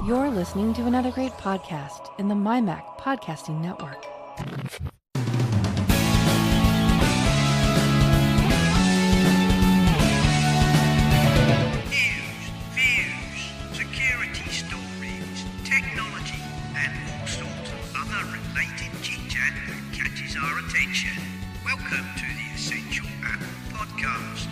You're listening to another great podcast in the MyMac Podcasting Network. News, views, security stories, technology, and all sorts of other related chit-chat that catches our attention. Welcome to the Essential Apple Podcast.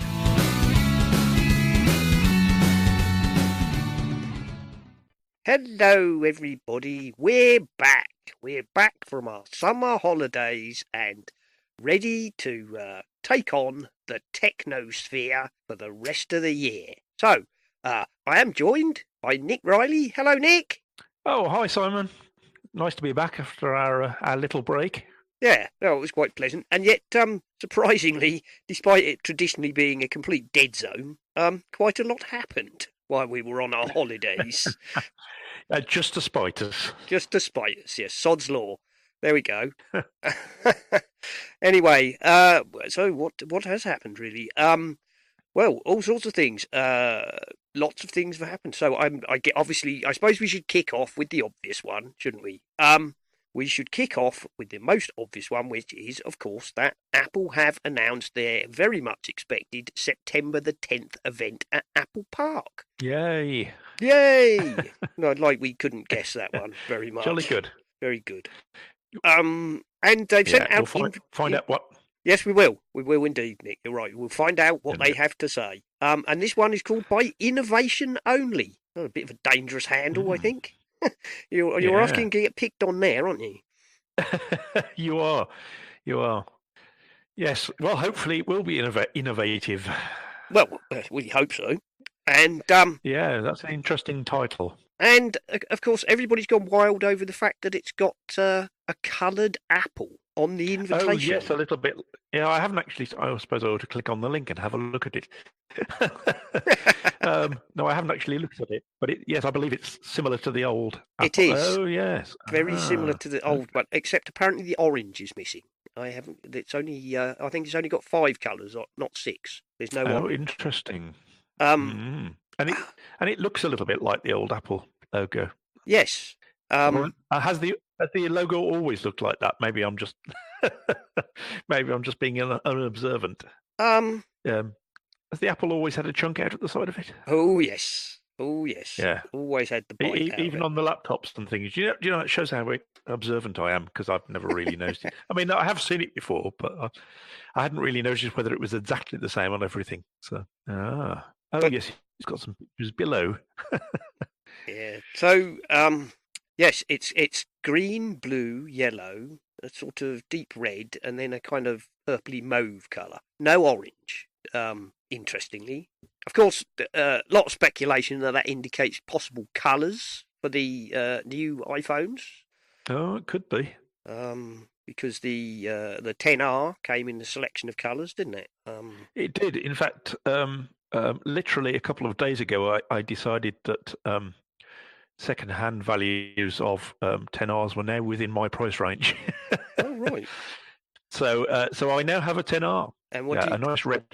Hello everybody, we're back. We're back from our summer holidays and ready to take on the technosphere for the rest of the year. So, I am joined by Nick Riley. Hello, Nick. Oh, hi, Simon. Nice to be back after our little break. Yeah, well, it was quite pleasant. And yet, surprisingly, despite it traditionally being a complete dead zone, quite a lot happened while we were on our holidays. Just to spite us. Just to spite us, yes. Sod's law. There we go. Anyway, so what has happened, really? Well, all sorts of things. Lots of things have happened. So I suppose we should kick off with the obvious one, shouldn't we? We should kick off with the most obvious one, which is, of course, that Apple have announced their very much expected September the 10th event at Apple Park. Yay. Yay! No, like we couldn't guess that one very much. Jolly good. Very good. And they've sent out... We'll find out what... Yes, we will. We will indeed, Nick. You're right. We'll find out what they have to say. And this one is called By Innovation Only. Oh, a bit of a dangerous handle, I think. You're asking to get picked on there, aren't you? You are. Yes. Well, hopefully it will be innovative. Well, we hope so. And yeah, that's an interesting title. And of course, everybody's gone wild over the fact that it's got a coloured apple on the invitation. Oh, yes, a little bit. Yeah, I haven't actually. I suppose I ought to click on the link and have a look at it. No, I haven't actually looked at it, but yes, I believe it's similar to the old apple. It is. Oh, yes. Very similar to the old one, except apparently the orange is missing. It's only. I think it's only got 5 colours, not 6. There's no orange. Oh, interesting. And it looks a little bit like the old Apple logo. Yes. Has the logo always looked like that? Maybe I'm just being unobservant. Has the apple always had a chunk out at the side of it? Oh yes. Yeah. Always had the bite even on the laptops and things. Do you know? It shows how observant I am because I've never really noticed it. I mean, I have seen it before, but I hadn't really noticed whether it was exactly the same on everything. So, yes, it's got some pictures below. Yeah. So, yes, it's green, blue, yellow, a sort of deep red, and then a kind of purpley mauve colour. No orange. Interestingly, of course, a lot of speculation that indicates possible colours for the new iPhones. Oh, it could be. Because the 10R came in the selection of colours, didn't it? It did. In fact, literally a couple of days ago, I decided that second-hand values of 10Rs were now within my price range. Oh, right. So I now have a 10R. And a nice red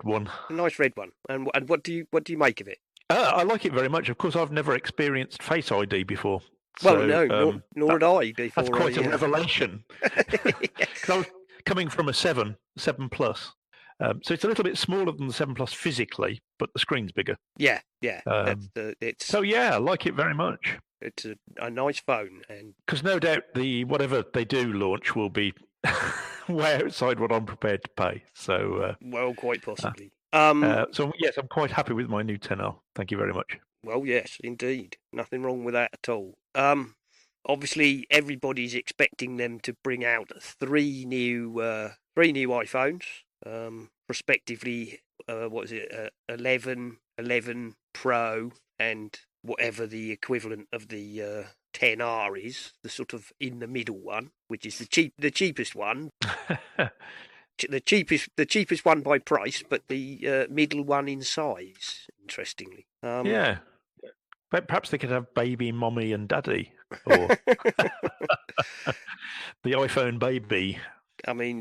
one. A nice red one. And what do you make of it? I like it very much. Of course, I've never experienced Face ID before. Well, so, no, nor had I before. That's quite a revelation. I was coming from a 7 Plus. So it's a little bit smaller than the 7 Plus physically, but the screen's bigger. Yeah. So yeah, I like it very much. It's a nice phone, and because no doubt whatever they do launch will be way outside what I'm prepared to pay. So well, quite possibly. So yes, I'm quite happy with my new 10R. Thank you very much. Well, yes, indeed, nothing wrong with that at all. Obviously, everybody's expecting them to bring out 3 new iPhones. Prospectively, 11, 11 Pro, and whatever the equivalent of the 10R is, the sort of in the middle one, which is the cheapest one. The cheapest one by price, but the middle one in size. Interestingly, yeah. Perhaps they could have baby, mommy, and daddy, or the iPhone baby. I mean,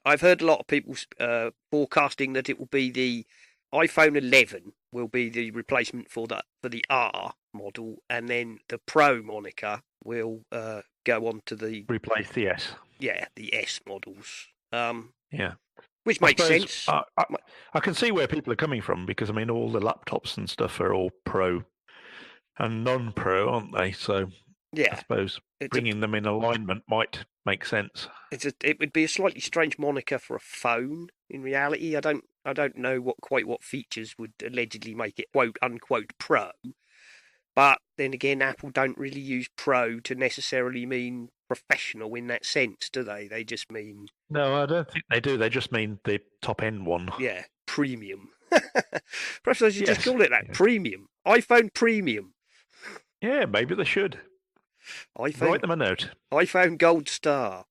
I've heard a lot of people forecasting that it will be the iPhone 11 will be the replacement for the R model, and then the Pro moniker will go on to the replace the S. Yeah, the S models. Yeah. Which makes sense. I can see where people are coming from, because I mean all the laptops and stuff are all Pro and non-Pro, aren't they? So yeah, I suppose bringing them in alignment might make sense. It would be a slightly strange moniker for a phone. In reality, I don't know what features would allegedly make it quote unquote Pro. But then again, Apple don't really use Pro to necessarily mean professional in that sense, do they? They just mean... No, I don't think they do. They just mean the top-end one. Yeah, premium. Perhaps I should just call it that, premium. iPhone premium. Yeah, maybe they should. Write them a note. iPhone Gold Star.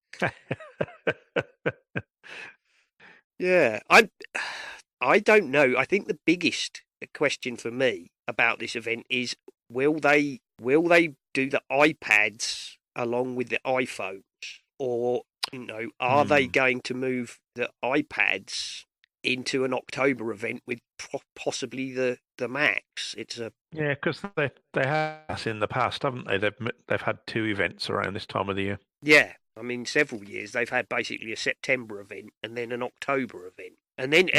Yeah, I don't know. I think the biggest question for me about this event is, will they do the iPads along with the iPhones, or are they going to move the iPads into an October event with possibly the Macs? Because they have in the past, haven't they? They've had 2 events around this time of the year. Yeah, I mean several years they've had basically a September event and then an October event, and then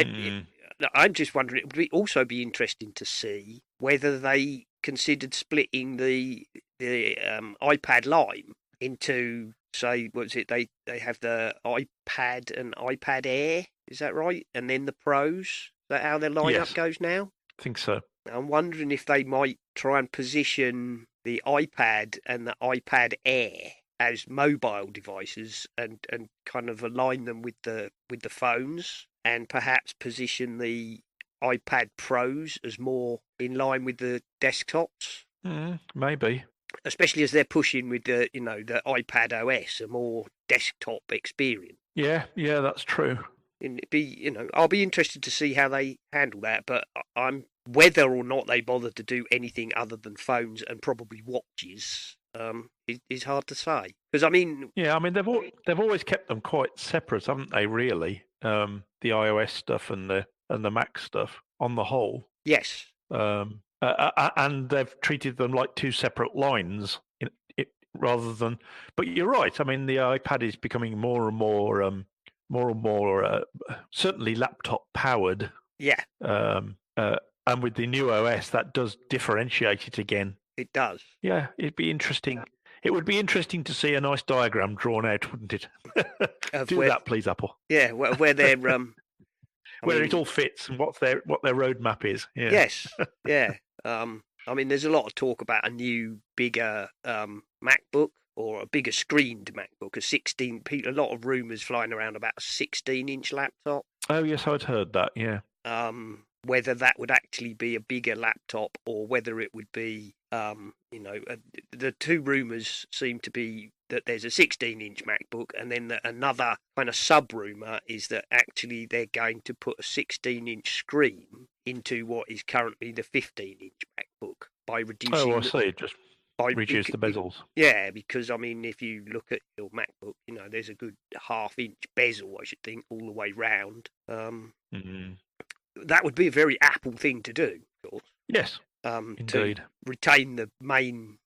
I'm just wondering, it would also be interesting to see whether they considered splitting the iPad line into, say, they have the iPad and iPad Air, is that right? And then the Pros? Is that how their lineup goes now? I think so. I'm wondering if they might try and position the iPad and the iPad Air as mobile devices and kind of align them with the phones, and perhaps position the iPad Pros as more in line with the desktops. Maybe. Especially as they're pushing with the iPad OS, a more desktop experience. Yeah, that's true. And I'll be interested to see how they handle that, but whether or not they bother to do anything other than phones and probably watches, is hard to say. Because they've always kept them quite separate, haven't they? Really, the iOS stuff and the Mac stuff on the whole. Yes. And they've treated them like 2 separate lines, rather than. But you're right. I mean, the iPad is becoming more and more, certainly laptop powered. Yeah. And with the new OS, that does differentiate it again. It does. Yeah, it'd be interesting. It would be interesting to see a nice diagram drawn out, wouldn't it? That, please, Apple. Yeah, where they're where it all fits and what their roadmap is. Yeah. Yes. Yeah. There's a lot of talk about a new, bigger MacBook, or a bigger screened MacBook, a lot of rumours flying around about a 16-inch laptop. Oh, yes, I'd heard that, yeah. Whether that would actually be a bigger laptop, or whether it would be, the 2 rumours seem to be that there's a 16-inch MacBook, and then another kind of sub-rumour is that actually they're going to put a 16-inch screen into what is currently the 15-inch MacBook by reducing... Oh, I see, just reduce the bezels. Yeah, because, if you look at your MacBook, there's a good half-inch bezel, I should think, all the way round. That would be a very Apple thing to do, of course. Yes, indeed. To retain the main,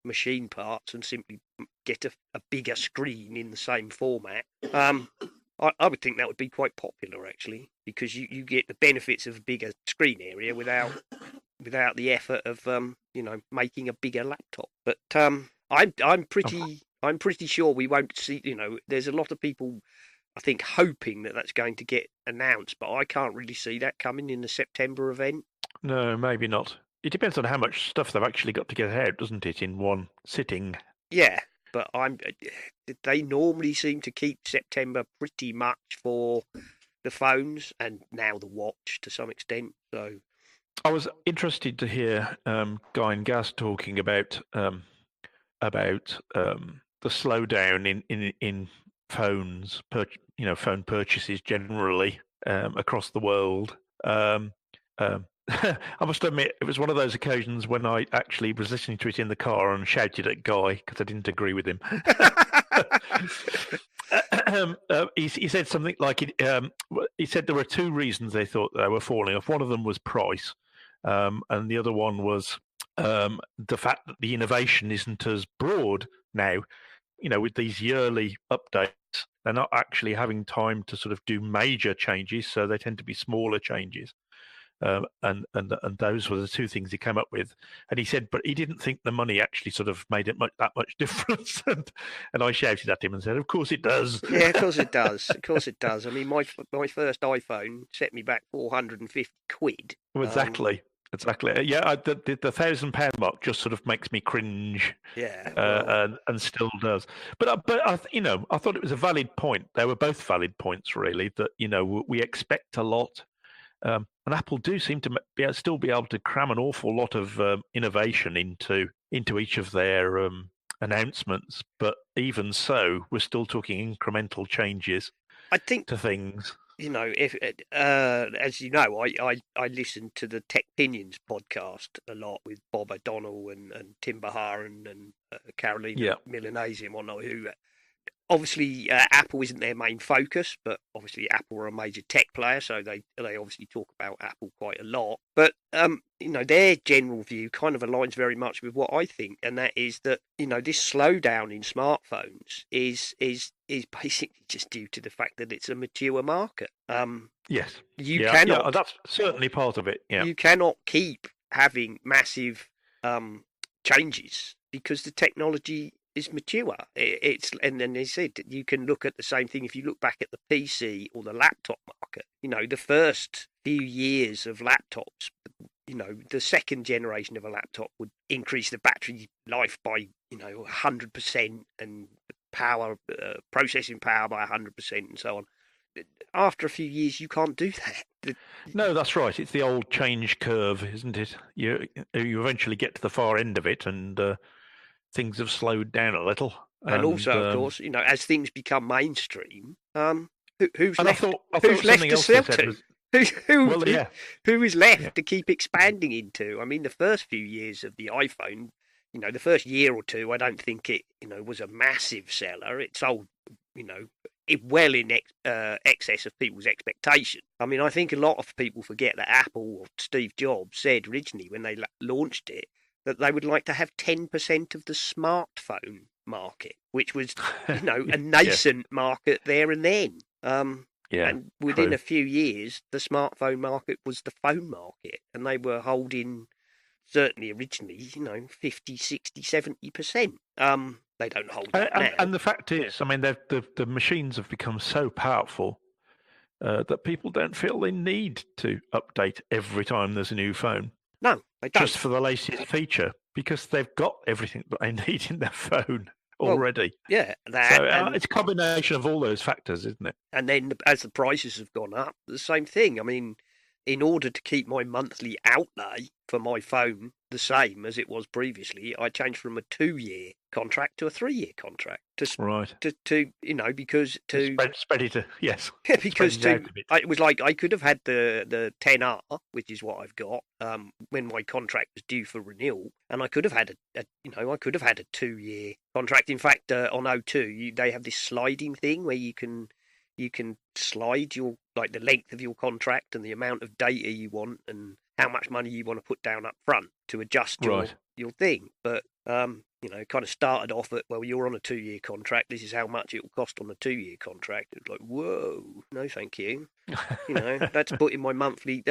machine parts and simply get a bigger screen in the same format. I would think that would be quite popular, actually, because you get the benefits of a bigger screen area without the effort of making a bigger laptop. But I'm pretty sure we won't see. There's a lot of people, I think, hoping that that's going to get announced, but I can't really see that coming in the September event. No, maybe not. It depends on how much stuff they've actually got to get out, doesn't it, in one sitting? Yeah, but they normally seem to keep September pretty much for the phones and now the watch to some extent. So I was interested to hear Guy and Gaz talking about the slowdown in phones, phone purchases generally across the world. I must admit, it was one of those occasions when I actually was listening to it in the car and shouted at Guy because I didn't agree with him. He said something like, he said there were 2 reasons they thought they were falling off. One of them was price, and the other one was the fact that the innovation isn't as broad now. With these yearly updates, they're not actually having time to sort of do major changes, so they tend to be smaller changes. And those were the two things he came up with. And he said, but he didn't think the money actually sort of made it that much difference. and I shouted at him and said, "Of course it does." Yeah, of course it does. Of course it does. I mean, my first iPhone set me back £450. Well, exactly. Yeah, the £1,000 mark just sort of makes me cringe. Yeah, well, and still does. But I thought it was a valid point. They were both valid points, really. That we expect a lot. And Apple do seem to still be able to cram an awful lot of innovation into each of their announcements. But even so, we're still talking incremental changes I think to things. if as you know, I listen to the Tech Pinions podcast a lot with Bob O'Donnell and Tim Baharan and Carolina Milanese and whatnot, who obviously Apple isn't their main focus, but obviously Apple are a major tech player, so they obviously talk about Apple quite a lot. But their general view kind of aligns very much with what I think, and that is that this slowdown in smartphones is basically just due to the fact that it's a mature market. Yes, you cannot. Yeah, that's certainly part of it. Yeah, you cannot keep having massive changes because the technology is mature. And then they said you can look at the same thing if you look back at the PC or the laptop market. The first few years of laptops, the second generation of a laptop would increase the battery life by 100% and power processing power by 100% and so on. After a few years, you can't do that. No, that's right. It's the old change curve, isn't it? You eventually get to the far end of it, and things have slowed down a little. And also, of course, as things become mainstream, who's left to sell to? Who is left to keep expanding into? I mean, the first few years of the iPhone, the first year or two, I don't think it, was a massive seller. It sold, well in excess of people's expectation. I mean, I think a lot of people forget that Apple or Steve Jobs said originally when they launched it that they would like to have 10% of the smartphone market, which was, a nascent market there and then. And within a few years, the smartphone market was the phone market, and they were holding, certainly originally, 50, 60, 70%. They don't hold that now. And the fact is, I mean, the machines have become so powerful that people don't feel they need to update every time there's a new phone. No, they don't. Just for the latest feature, because they've got everything that they need in their phone already. Well, yeah. It's a combination of all those factors, isn't it? And then as the prices have gone up, the same thing. I mean, in order to keep my monthly outlay for my phone the same as it was previously, I changed from a 2-year contract to a 3-year contract. Right. Because spread it. Yes. Because it was like I could have had the 10R, which is what I've got, when my contract was due for renewal, and I could have had a 2-year contract. In fact, on O2, they have this sliding thing where you can slide the length of your contract and the amount of data you want and how much money you want to put down up front to adjust your thing. But kind of started off at, well, you're on a 2-year contract. This is how much it will cost on a 2-year contract. It's like, whoa, no, thank you. That's putting my monthly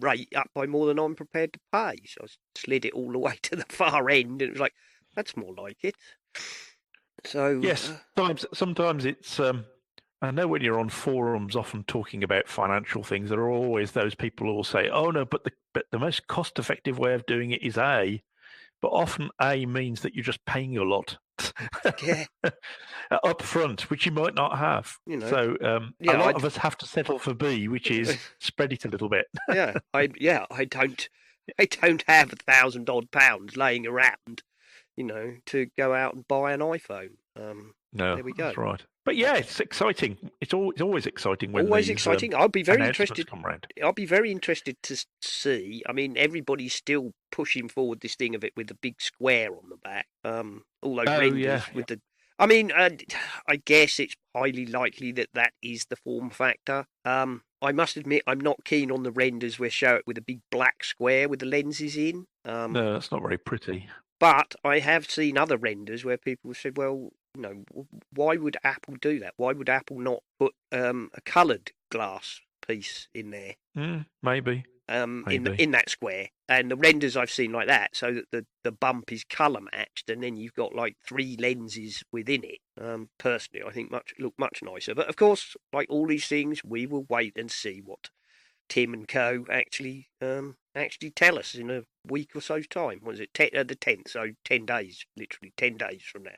rate up by more than I'm prepared to pay. So I slid it all the way to the far end, and it was like, that's more like it. So yes, sometimes it's. I know when you're on forums, often talking about financial things, there are always those people who will say, "Oh no, but the most cost-effective way of doing it is A," but often A means that you're just paying a lot up front, which you might not have. So a lot of us have to settle for B, which is spread it a little bit. I don't have £1,000 laying around, to go out and buy an iPhone. No, there we go. That's right. But yeah, it's exciting. It's always exciting when exciting. I'll be very interested. Come round. I'll be very interested to see. I mean, everybody's still pushing forward this thing of it with the big square on the back. All those renders with the. I mean, I guess it's highly likely that is the form factor. I must admit, I'm not keen on the renders where show it with a big black square with the lenses in. No, that's not very pretty. But I have seen other renders where people have said, well, why would Apple do that? Why would Apple not put a coloured glass piece in there? Maybe. In that square, and the renders I've seen like that, so that the bump is colour matched, and then you've got like 3 lenses within it. Personally, I think look much nicer. But of course, like all these things, we will wait and see what Tim and Co actually tell us in a week or so's time. What is it? The 10th, so 10 days, literally 10 days from now.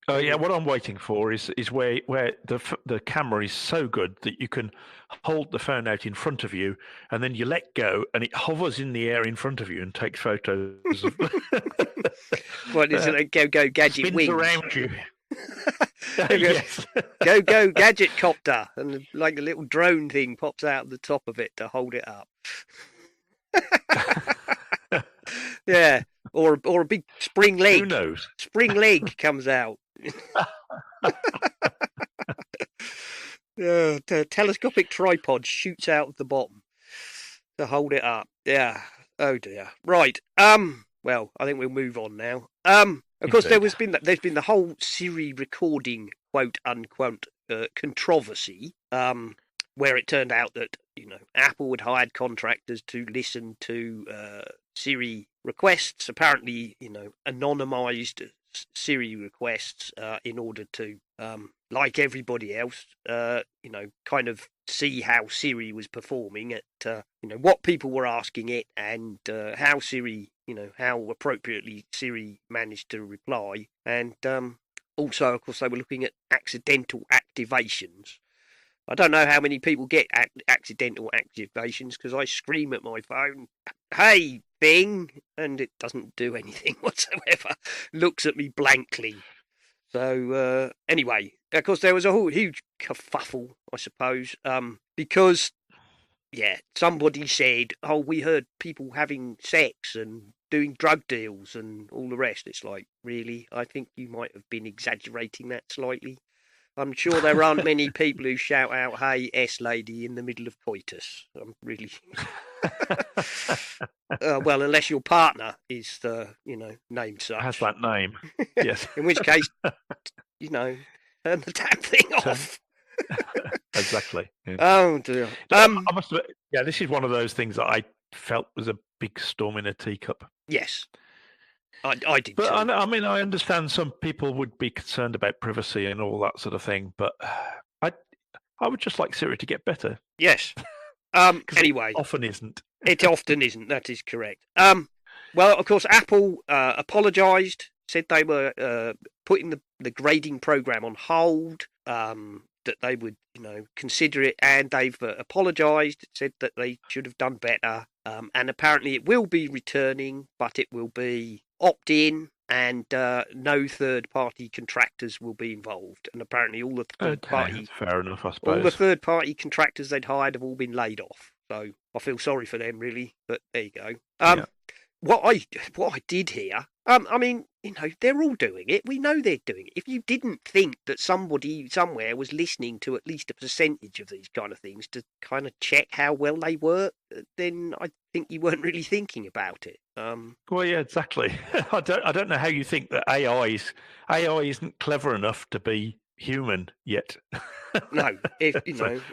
Oh yeah, what I'm waiting for is where the camera is so good that you can hold the phone out in front of you, and then you let go, and it hovers in the air in front of you and takes photos. What is it? Go gadget spins wings around you. Yes. go gadget copter, and like a little drone thing pops out of the top of it to hold it up. Yeah, or a big spring leg. Who knows? Spring leg comes out. Telescopic tripod shoots out of the bottom to hold it up. Yeah. Oh dear. Right. Well, I think we'll move on now. Of course, there's been the whole Siri recording quote unquote controversy. Where it turned out that Apple had hired contractors to listen to Siri requests. Apparently, anonymized Siri requests in order to, like everybody else, kind of see how Siri was performing at, what people were asking it, and how Siri, how appropriately Siri managed to reply. And also, of course, they were looking at accidental activations. I don't know how many people get accidental activations, because I scream at my phone, "Hey, Bing," and it doesn't do anything whatsoever. Looks at me blankly. So anyway, of course, there was a whole huge kerfuffle, I suppose, because somebody said, "Oh, we heard people having sex and doing drug deals and all the rest." It's like, really? I think you might have been exaggerating that slightly. I'm sure there aren't many people who shout out, "Hey, S-lady," in the middle of coitus. I'm really... well, unless your partner is, named such. Has that name, yes. In which case, turn the damn thing off. Exactly. Yeah. Oh, dear. I must admit, this is one of those things that I felt was a big storm in a teacup. Yes. I did but too. I mean, I understand some people would be concerned about privacy and all that sort of thing, but I would just like Siri to get better. Yes. Anyway. It often isn't. It often isn't. That is correct. Well, of course, Apple apologised, said they were putting the grading program on hold, that they would, consider it, and they've apologised, said that they should have done better, and apparently it will be returning, but it will be opt-in, and no third-party contractors will be involved. And apparently all the third-party... fair enough, I suppose. All the third-party contractors they'd hired have all been laid off. So I feel sorry for them, really, but there you go. What I did hear, I mean, they're all doing it. We know they're doing it. If you didn't think that somebody somewhere was listening to at least a percentage of these kind of things to kind of check how well they work, then I think you weren't really thinking about it. Well, yeah, exactly. I don't know how you think that AI isn't clever enough to be human yet. No,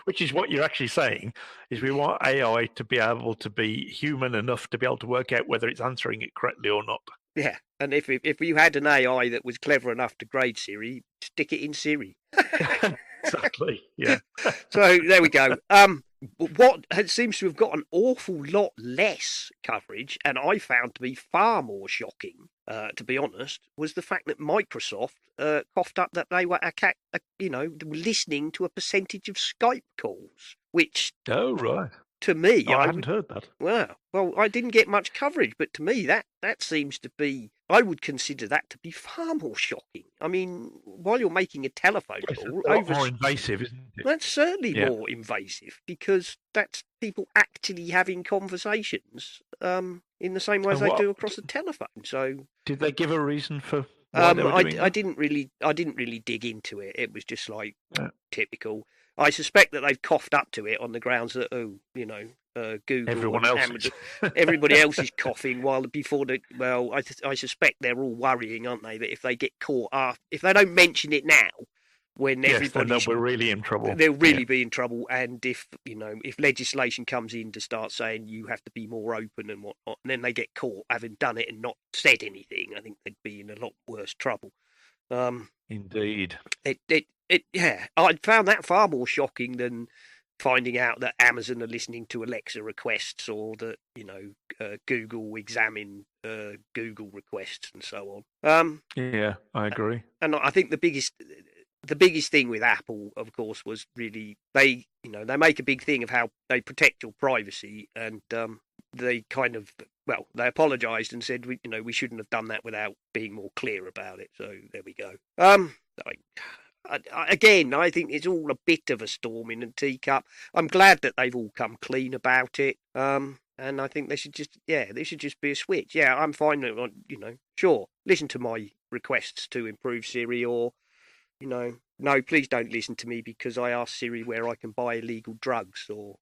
which is what you're actually saying, is we want AI to be able to be human enough to be able to work out whether it's answering it correctly or not. Yeah, and if you had an AI that was clever enough to grade Siri, stick it in Siri. Exactly, yeah. So there we go. What seems to have got an awful lot less coverage, and I found to be far more shocking, to be honest, was the fact that Microsoft coughed up that they were, listening to a percentage of Skype calls, which... Oh, right. To me... I haven't heard that. Well, I didn't get much coverage, but to me that seems to be... I would consider that to be far more shocking. I mean, while you're making a telephone call... It's a lot more invasive, isn't it? That's certainly more invasive, because that's people actually having conversations in the same way as they do across the telephone. So, did they give a reason for why they were doing I didn't really dig into it. It was just like typical. I suspect that they've coughed up to it on the grounds that, Google Everyone and else Amazon, is. everybody else is coughing. I suspect they're all worrying, aren't they? That if they get caught up, if they don't mention it now, when Yes, then everybody's we're really in trouble. they'll really be in trouble. And if legislation comes in to start saying you have to be more open and whatnot, and then they get caught having done it and not said anything, I think they'd be in a lot worse trouble. Indeed. I found that far more shocking than finding out that Amazon are listening to Alexa requests, or that Google examine Google requests and so on. Yeah, I agree. And I think the biggest thing with Apple, of course, was really they make a big thing of how they protect your privacy, and they they apologised and said we shouldn't have done that without being more clear about it. So there we go. Again, I think it's all a bit of a storm in a teacup. I'm glad that they've all come clean about it. And I think they should just be a switch. Yeah, I'm fine. Sure, listen to my requests to improve Siri, or no, please don't listen to me because I asked Siri where I can buy illegal drugs, or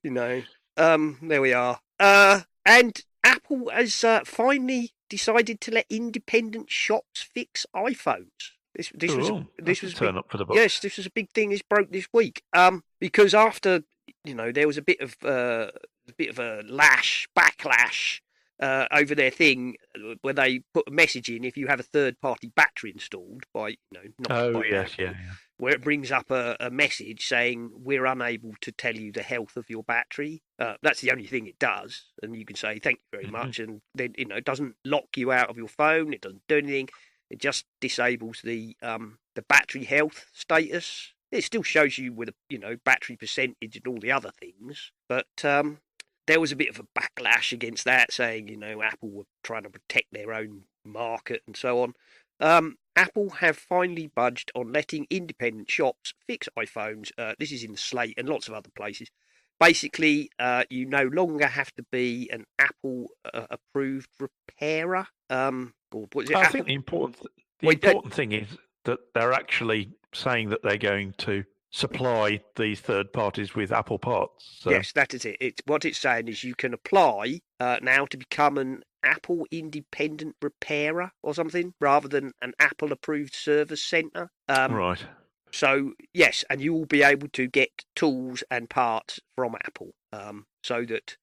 there we are. And Apple has finally decided to let independent shops fix iPhones. This was a big thing. This broke this week. Because after there was a bit of a backlash over their thing where they put a message in if you have a third-party battery installed by where it brings up a message saying we're unable to tell you the health of your battery. That's the only thing it does, and you can say thank you very much, and then it doesn't lock you out of your phone. It doesn't do anything. It just disables the battery health status. It still shows you with battery percentage and all the other things, but there was a bit of a backlash against that, saying Apple were trying to protect their own market and so on. Apple have finally budged on letting independent shops fix iPhones. This is in the Slate and lots of other places. Basically, you no longer have to be an Apple approved repairer. I think the important thing is that they're actually saying that they're going to supply these third parties with Apple parts. So. Yes, that is it. What it's saying is you can apply now to become an Apple independent repairer or something, rather than an Apple approved service centre. Right. So yes, and you will be able to get tools and parts from Apple, so that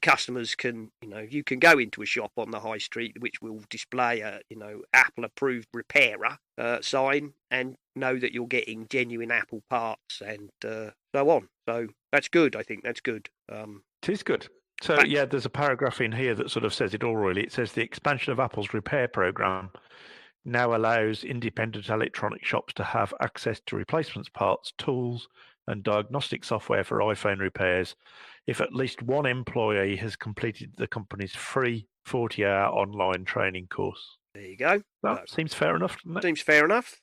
customers can, you can go into a shop on the high street which will display a, Apple approved repairer sign, and know that you're getting genuine Apple parts and so on. So that's good. I think that's good. It is good. So there's a paragraph in here that sort of says it all. Really, it says the expansion of Apple's repair program now allows independent electronic shops to have access to replacements parts, tools, and diagnostic software for iPhone repairs if at least one employee has completed the company's free 40-hour online training course. There you go. That seems fair enough, doesn't it? Seems fair enough.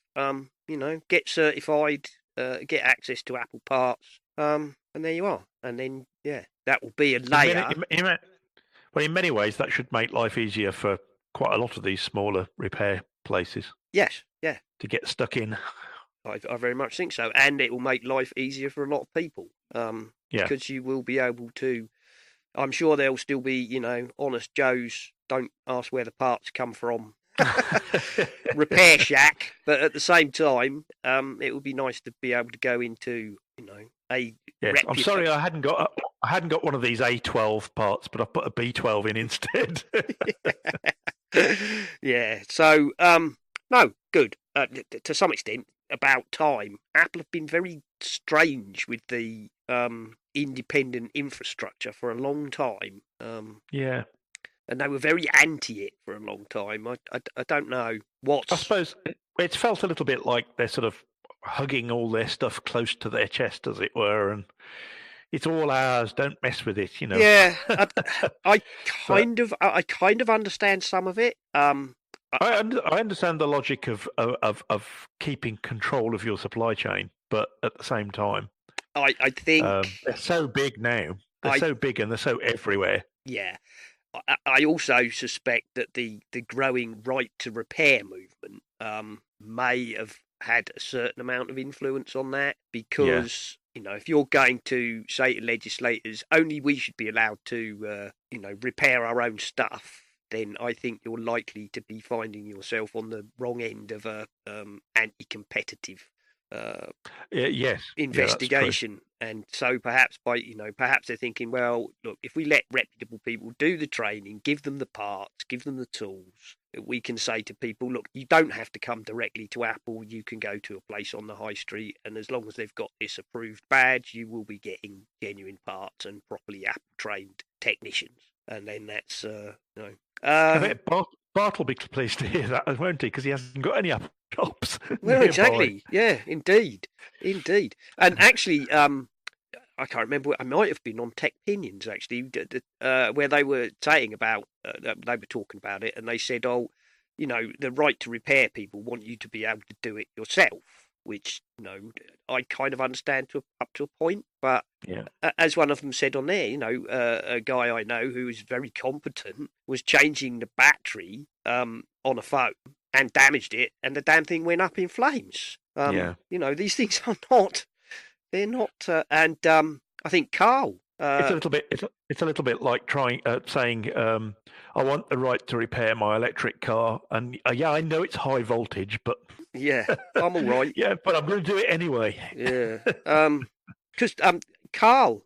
Get certified, get access to Apple parts, and there you are. And then, that will be a layer. In many ways, that should make life easier for quite a lot of these smaller repair places. Yes, yeah. To get stuck in. I very much think so. And it will make life easier for a lot of people. Because you will be able to, I'm sure there'll still be, honest Joes, don't ask where the parts come from. Repair shack. But at the same time, it would be nice to be able to go into, a... Yes, I'm sorry I hadn't got one of these A12 parts, but I put a B12 in instead. Yeah. So, no, good. To some extent, about time. Apple have been very strange with the independent infrastructure for a long time. And they were very anti it for a long time. I don't know what. I suppose it's felt a little bit like they're sort of hugging all their stuff close to their chest, as it were, and it's all ours. Don't mess with it, Yeah, I kind of understand some of it. I understand the logic of keeping control of your supply chain, but at the same time, I think they're so big now. They're so big and they're so everywhere. Yeah. I also suspect that the growing right to repair movement may have had a certain amount of influence on that, because if you're going to say to legislators only we should be allowed to repair our own stuff, then I think you're likely to be finding yourself on the wrong end of a anti-competitive yes, investigation. And so perhaps perhaps they're thinking, well, look, if we let reputable people do the training, give them the parts, give them the tools, we can say to people, look, you don't have to come directly to Apple. You can go to a place on the high street, and as long as they've got this approved badge, you will be getting genuine parts and properly Apple trained technicians. And then that's I bet Bart will be pleased to hear that, won't he? Because he hasn't got any Apple shops. Well, nearby. exactly. Yeah, indeed. And actually, I can't remember. I might have been on Tech Pinions actually, where they were saying about they were talking about it, and they said, "Oh, the right to repair people want you to be able to do it yourself," which I kind of understand up to a point. But as one of them said on there, a guy I know who is very competent was changing the battery on a phone and damaged it, and the damn thing went up in flames. These things are not. They're not, and I think Carl. It's a little bit. It's a little bit like saying, "I want the right to repair my electric car," and I know it's high voltage, but yeah, I'm all right. Yeah, but I'm going to do it anyway. Yeah, because Carl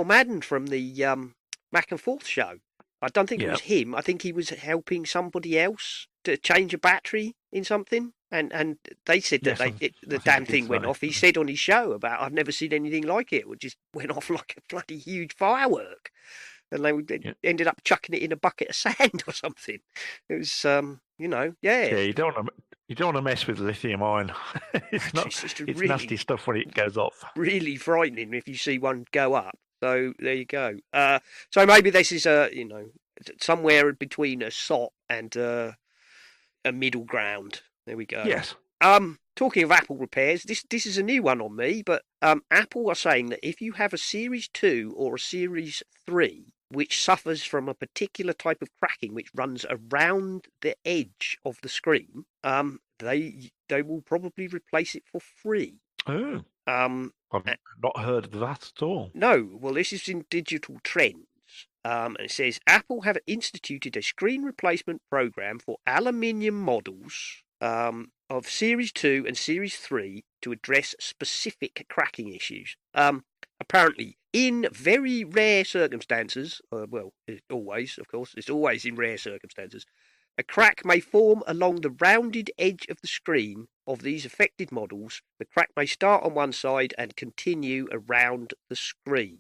Madden from the Back and Forth show. I don't think it was him. I think he was helping somebody else to change a battery in something. And they said that the damn thing went off. He said on his show about, I've never seen anything like it. It just went off like a bloody huge firework. And they ended up chucking it in a bucket of sand or something. It was, Yeah, you don't want to mess with lithium ion. It's really nasty stuff when it goes off. Really frightening if you see one go up. So there you go. So maybe this is somewhere between a SOP and a middle ground. There we go. Yes. Talking of Apple repairs, this is a new one on me, but Apple are saying that if you have a Series 2 or a Series 3 which suffers from a particular type of cracking which runs around the edge of the screen, they will probably replace it for free. Oh. I've not heard of that at all. No, well, this is in Digital Trends. And it says, Apple have instituted a screen replacement program for aluminium models of Series 2 and Series 3 to address specific cracking issues. Apparently, in very rare circumstances, always, of course, it's always in rare circumstances, a crack may form along the rounded edge of the screen of these affected models. The crack may start on one side and continue around the screen.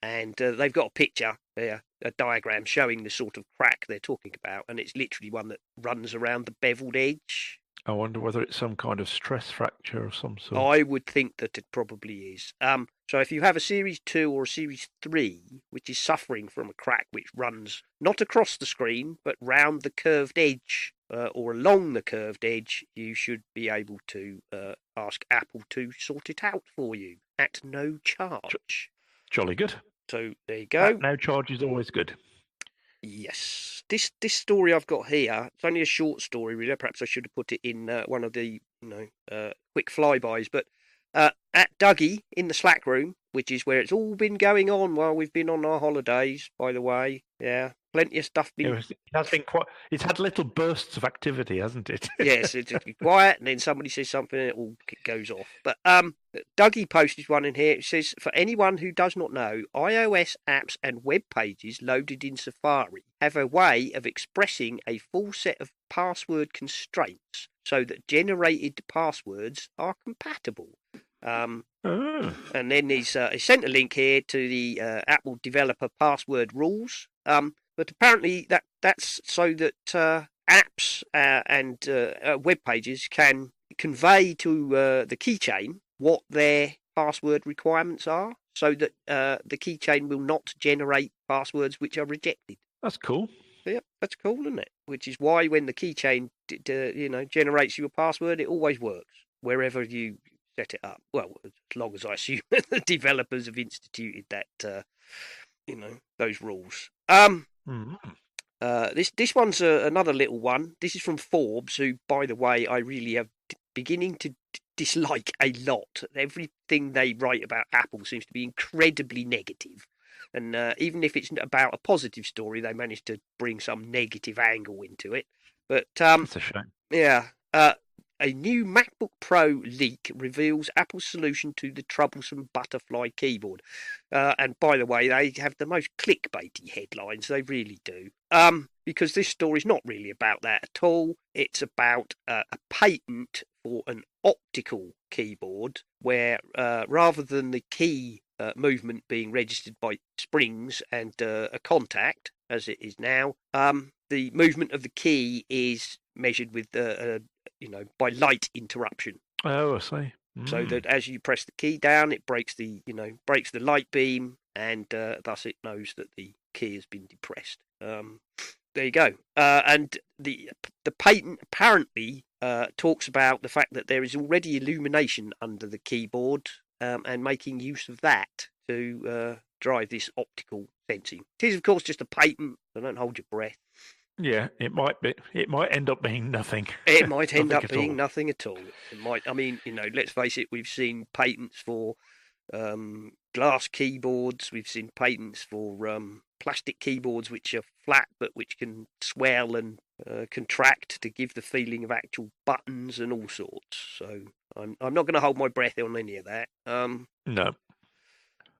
And they've got a picture there, a diagram showing the sort of crack they're talking about, and it's literally one that runs around the beveled edge. I wonder whether it's some kind of stress fracture of some sort. I would think that it probably is. So if you have a Series 2 or a Series 3, which is suffering from a crack which runs not across the screen, but round the curved edge or along the curved edge, you should be able to ask Apple to sort it out for you at no charge. Jolly good. So there you go. At no charge is always good. Yes. This story I've got here, it's only a short story, really. Perhaps I should have put it in one of the quick flybys. But at Dougie in the Slack room, which is where it's all been going on while we've been on our holidays, by the way. Yeah, plenty of stuff been. It has been quite. It's had little bursts of activity, hasn't it? Yes, it's quiet, and then somebody says something, and it all goes off. But Dougie posted one in here. It says, for anyone who does not know, iOS apps and web pages loaded in Safari have a way of expressing a full set of password constraints so that generated passwords are compatible. And then he sent a link here to the Apple developer password rules. But apparently that's so that apps and web pages can convey to the keychain what their password requirements are, so that the keychain will not generate passwords which are rejected. That's cool. Yep, that's cool, isn't it? Which is why when the keychain generates your password, it always works wherever you set it up. Well, as long as I assume the developers have instituted that, those rules. This one's another little one. This is from Forbes, who, by the way, I really have beginning to dislike a lot. Everything they write about Apple seems to be incredibly negative. And even if it's about a positive story, they manage to bring some negative angle into it. But That's a shame. yeah, a new MacBook Pro leak reveals Apple's solution to the troublesome butterfly keyboard. And by the way, they have the most clickbaity headlines. They really do. Because this story's not really about that at all. It's about a patent for an optical keyboard where rather than the key movement being registered by springs and a contact, as it is now, the movement of the key is measured with by light interruption. Oh, I see. So that as you press the key down, it breaks the light beam, and thus it knows that the key has been depressed. There you go. And the patent apparently talks about the fact that there is already illumination under the keyboard, and making use of that to drive this optical sensing. It is, of course, just a patent, so don't hold your breath. Yeah, it might be. It might end up being nothing. It might end up being all. nothing at all. It might. I mean, let's face it. We've seen patents for glass keyboards. We've seen patents for plastic keyboards which are flat but which can swell and contract to give the feeling of actual buttons and all sorts. So I'm not going to hold my breath on any of that. No.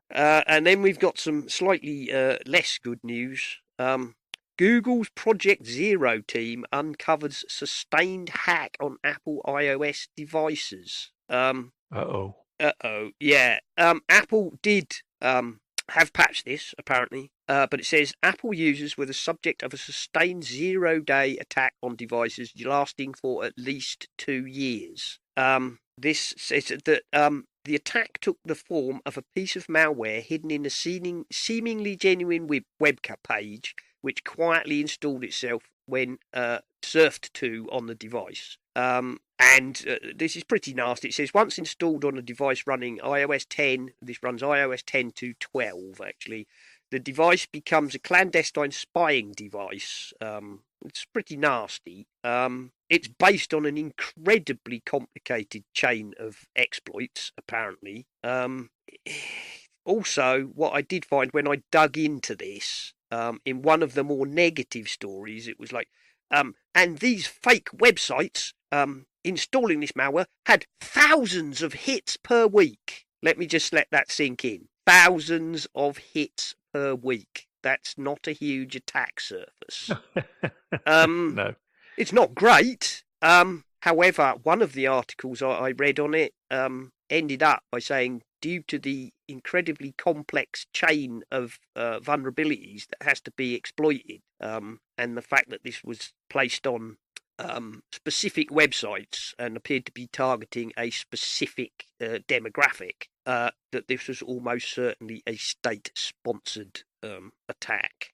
And then we've got some slightly less good news. Google's Project Zero team uncovers sustained hack on Apple iOS devices. Uh-oh. Yeah. Apple did have patched this, apparently, but it says Apple users were the subject of a sustained 0-day attack on devices lasting for at least 2 years. This says that the attack took the form of a piece of malware hidden in a seemingly genuine webcam page, which quietly installed itself when surfed to on the device. And this is pretty nasty. It says once installed on a device running iOS 10, this runs iOS 10 to 12 actually, the device becomes a clandestine spying device. It's pretty nasty. It's based on an incredibly complicated chain of exploits, apparently. Also, what I did find when I dug into this, in one of the more negative stories, it was like, and these fake websites installing this malware had thousands of hits per week. Let me just let that sink in. Thousands of hits per week. That's not a huge attack surface. No. It's not great. However, one of the articles I read on it ended up by saying, due to the incredibly complex chain of vulnerabilities that has to be exploited, and the fact that this was placed on specific websites and appeared to be targeting a specific demographic, that this was almost certainly a state-sponsored attack.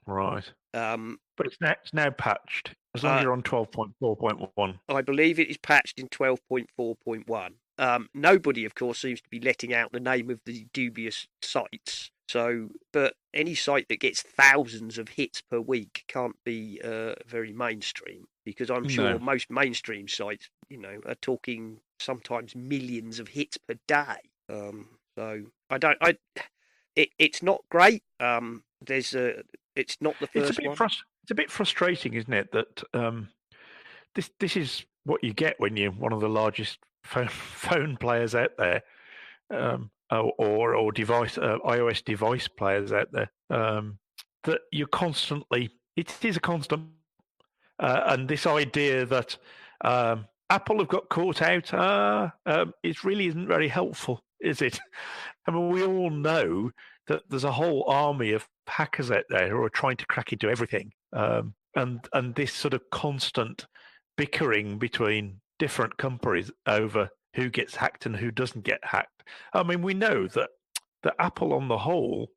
Right. But it's now patched. As long as you're on 12.4.1. I believe it is patched in 12.4.1. Nobody, of course, seems to be letting out the name of the dubious sites. So, but any site that gets thousands of hits per week can't be very mainstream, because I'm sure most mainstream sites, are talking sometimes millions of hits per day. So it's not great. It's not the first one. It's a bit frustrating, isn't it, that this is what you get when you're one of the largest phone players out there, or device iOS device players out there. That you're constantly. It is a constant, and this idea that Apple have got caught out, it really isn't very helpful, is it? I mean, we all know that there's a whole army of hackers out there who are trying to crack into everything, and this sort of constant bickering between different companies over who gets hacked and who doesn't get hacked. I mean, we know that Apple, on the whole,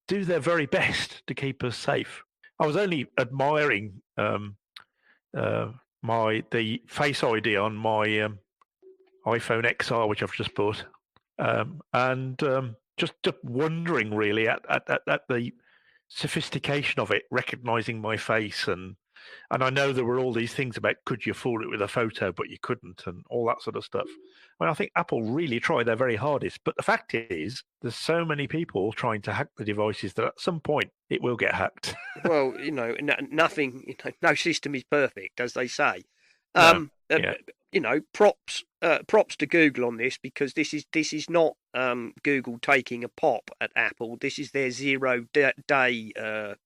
do their very best to keep us safe. I was only admiring the Face ID on my iPhone XR, which I've just bought, and just wondering really at the sophistication of it, recognizing my face and And I know there were all these things about could you fool it with a photo, but you couldn't, and all that sort of stuff. I think Apple really tried their very hardest. But the fact is, there's so many people trying to hack the devices that at some point it will get hacked. Well, nothing, no system is perfect, as they say. No. Yeah. Props to Google on this, because this is not Google taking a pop at Apple. This is their zero-day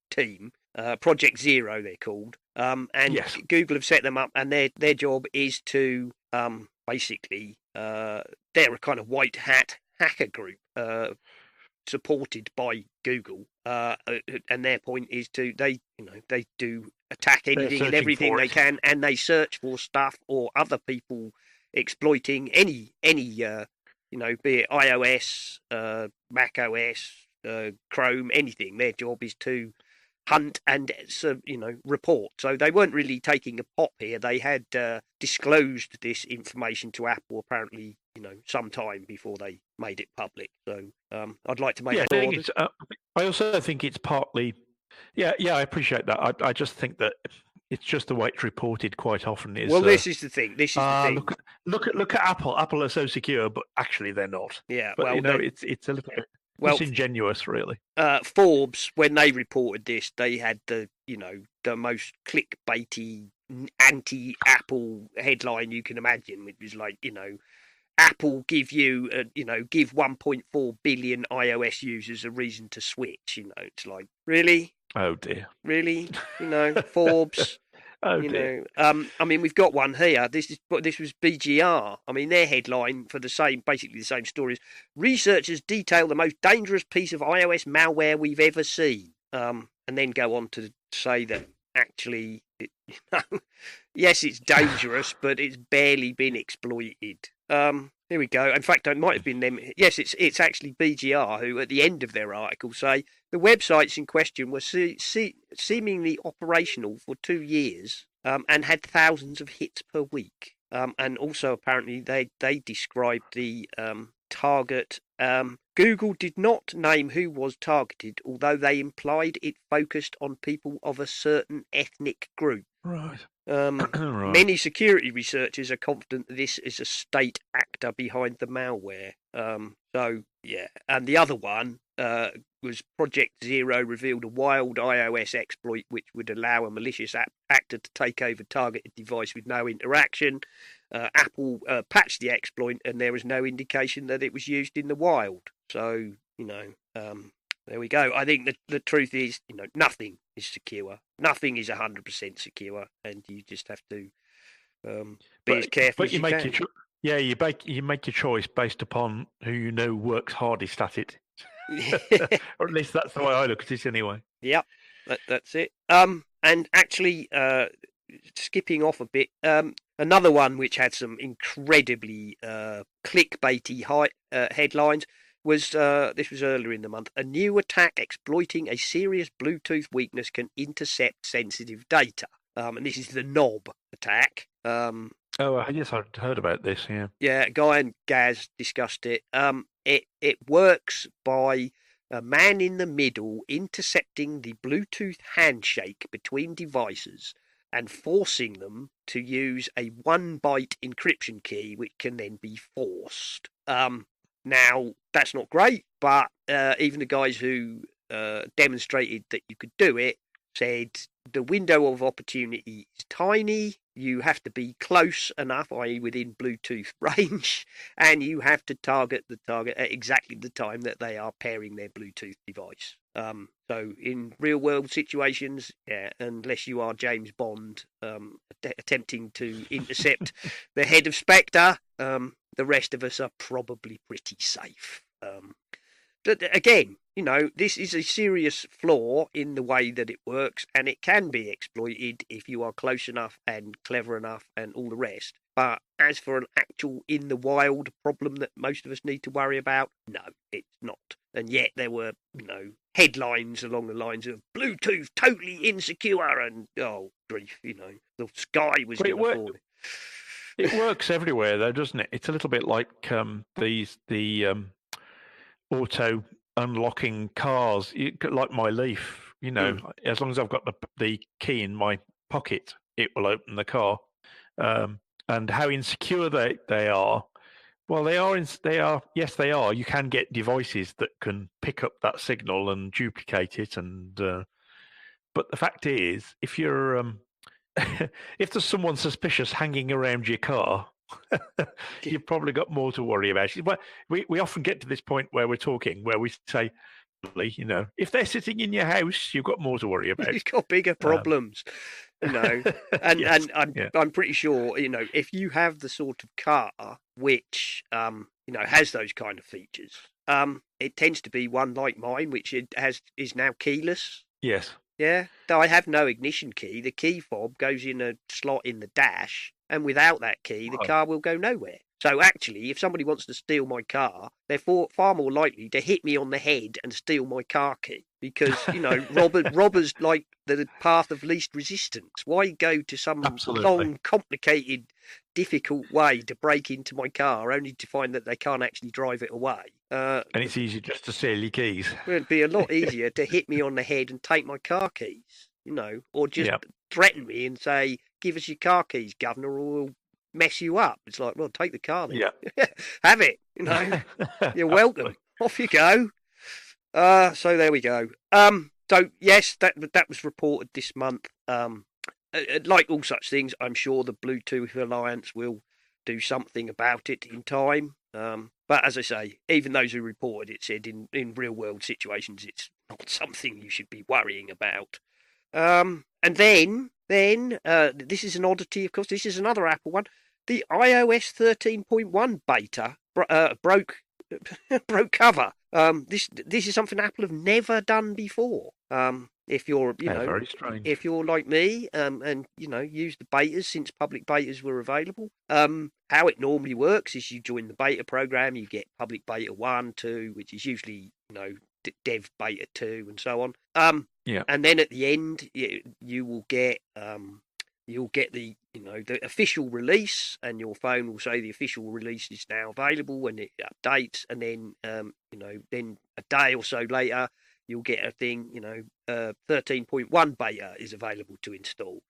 team, Project Zero, they're called. And Yes. Google have set them up, and their job is to basically they're a kind of white hat hacker group supported by Google, and their point is they do attack anything and everything they can, and they search for stuff or other people exploiting any be it iOS, Mac OS, Chrome, anything. Their job is to hunt and report. So they weren't really taking a pop here. They had disclosed this information to Apple apparently, some time before they made it public. So I'd like to make sure. I also think it's partly, I appreciate that. I just think that it's just the way it's reported quite often is. Well, this is the thing. Look at Apple. Apple are so secure, but actually they're not. Yeah, but, it's a little bit disingenuous, really. Forbes, when they reported this, they had the most clickbaity anti-Apple headline you can imagine, which was like, Apple give 1.4 billion iOS users a reason to switch. It's like, really? Oh dear. Really? Forbes. Oh dear. We've got one here. This was BGR. Their headline for basically the same story is: researchers detail the most dangerous piece of iOS malware we've ever seen. And then go on to say that actually, yes, it's dangerous, but it's barely been exploited. Here we go. In fact, it might have been them. Yes, it's actually BGR who, at the end of their article, say the websites in question were seemingly operational for 2 years and had thousands of hits per week. And also, apparently, they described the target. Google did not name who was targeted, although they implied it focused on people of a certain ethnic group. Right. Right. Many security researchers are confident this is a state actor behind the malware. And the other one was Project Zero revealed a wild iOS exploit which would allow a malicious actor to take over targeted device with no interaction. Apple patched the exploit, and there was no indication that it was used in the wild. So, there we go. I think the truth is, nothing is secure. Nothing is 100% secure, and you just have to be as careful as you can. You make your choice based upon who works hardest at it. Or at least that's the way I look at it anyway. Yep, that's it. And actually, skipping off a bit, another one which had some incredibly clickbaity headlines was this was earlier in the month. A new attack exploiting a serious Bluetooth weakness can intercept sensitive data. And this is the knob attack. Yes, I'd heard about this. Yeah. Yeah, Guy and Gaz discussed it. It works by a man in the middle intercepting the Bluetooth handshake between devices and forcing them to use a 1-byte encryption key, which can then be forced. Now, that's not great, but even the guys who demonstrated that you could do it said the window of opportunity is tiny. You have to be close enough, i.e. within Bluetooth range, and you have to target the target at exactly the time that they are pairing their Bluetooth device. So in real-world situations, unless you are James Bond attempting to intercept the head of Spectre, the rest of us are probably pretty safe. But again, this is a serious flaw in the way that it works, and it can be exploited if you are close enough and clever enough and all the rest. But as for an actual in the wild problem that most of us need to worry about, no, it's not. And yet there were, headlines along the lines of Bluetooth totally insecure and, oh, grief, the sky was going to fall. It works everywhere, though, doesn't it? It's a little bit like the auto unlocking cars, like my Leaf. As long as I've got the key in my pocket, it will open the car. And how insecure they are. Well, they are. Yes, they are. You can get devices that can pick up that signal and duplicate it. But the fact is, if you're if there's someone suspicious hanging around your car, you've probably got more to worry about. But we often get to this point where we're talking, where we say, if they're sitting in your house, you've got more to worry about. You've got bigger problems, and Yes, I'm pretty sure, if you have the sort of car which has those kind of features, it tends to be one like mine, which is now keyless. Yes. Yeah, though I have no ignition key. The key fob goes in a slot in the dash, and without that key, the car will go nowhere. So actually, if somebody wants to steal my car, they're far more likely to hit me on the head and steal my car key, because robbers like the path of least resistance. Why go to some long, complicated, difficult way to break into my car only to find that they can't actually drive it away? And it's easy just to steal your keys. It'd be a lot easier to hit me on the head and take my car keys, or just threaten me and say, "Give us your car keys, governor, or we'll mess you up." It's like, well, take the car then. Yeah. Have it. You're welcome. Off you go. So there we go. So yes, that was reported this month. Like all such things, I'm sure the Bluetooth Alliance will do something about it in time. But as I say, even those who reported it said in real world situations, it's not something you should be worrying about. And then this is an oddity, of course. This is another Apple one. The iOS 13.1 beta broke cover. This is something Apple have never done before. If you're, very strange. If you're like me, and use the betas since public betas were available. How it normally works is you join the beta program, you get public beta 1, 2, which is usually dev beta 2, and so on. And then at the end, you will get the the official release, and your phone will say the official release is now available, and it updates, and then then a day or so later you'll get a thing, 13.1 beta is available to install.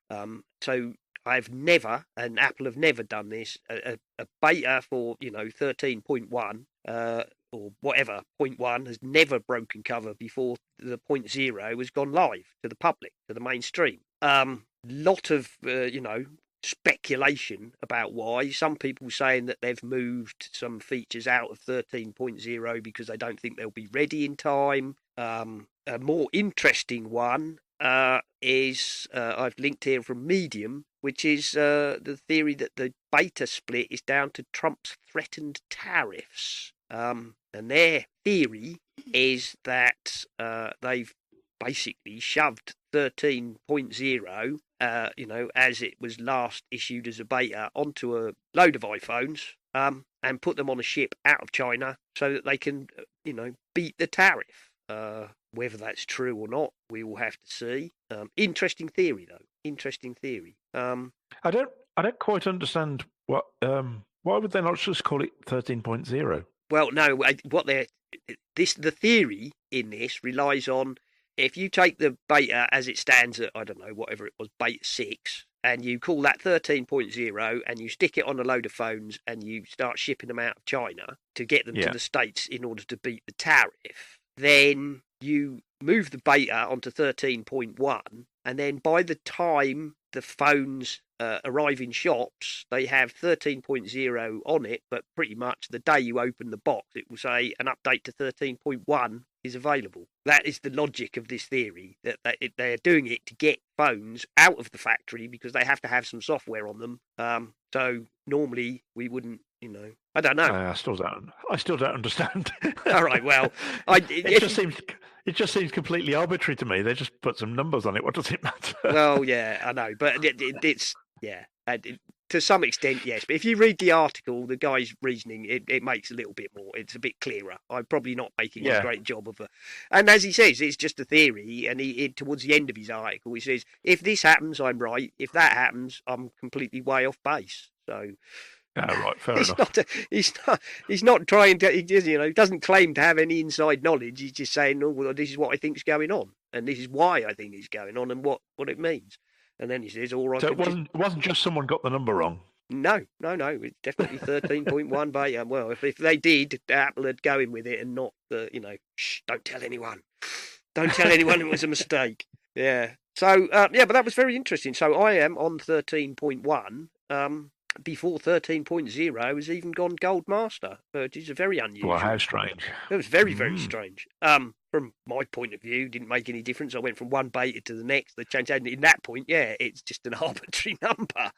So I've never, and Apple have never done this, a beta for 13.1 or whatever 0.1 has never broken cover before the 0.0 has gone live to the public, to the mainstream. Lot of speculation about why. Some people saying that they've moved some features out of 13.0 because they don't think they'll be ready in time. A more interesting one is I've linked here from Medium, which is the theory that the beta split is down to Trump's threatened tariffs. And their theory is that they've basically shoved 13.0, as it was last issued as a beta, onto a load of iPhones, and put them on a ship out of China so that they can, beat the tariff. Whether that's true or not, we will have to see. Interesting theory, though. Interesting theory. I don't quite understand what. Why would they not just call it 13.0? Well, no. The theory in this relies on, if you take the beta as it stands at, I don't know, whatever it was, beta 6, and you call that 13.0, and you stick it on a load of phones, and you start shipping them out of China to get them to the States in order to beat the tariff, then you move the beta onto 13.1, and then by the time the phones arrive in shops, they have 13.0 on it, but pretty much the day you open the box, it will say an update to 13.1 is available. That is the logic of this theory, that they're doing it to get phones out of the factory because they have to have some software on them. So normally we wouldn't, I don't know. I still don't understand. All right, well, it just seems completely arbitrary to me. They just put some numbers on it. What does it matter? Well, yeah, I know, but it's to some extent, yes. But if you read the article, the guy's reasoning, it makes a little bit more. It's a bit clearer. I'm probably not making a great job of it. And as he says, it's just a theory. And he towards the end of his article, he says, if this happens, I'm right. If that happens, I'm completely way off base. So. Right, fair enough. He's not trying to. He doesn't claim to have any inside knowledge. He's just saying, "Oh, well, this is what I think is going on, and this is why I think it's going on, and what it means." And then he says, "All right." So it wasn't just someone got the number wrong. No. It's definitely 13.1 beta. Well, if they did, Apple would go in with it and not, shh, don't tell anyone. Don't tell anyone it was a mistake. Yeah. So, but that was very interesting. So I am on 13.1 before 13.0 has even gone Gold Master, which is a very unusual. Well, how strange. It was very, very strange. From my point of view, didn't make any difference. I went from one beta to the next. They changed. And in that point, yeah, it's just an arbitrary number.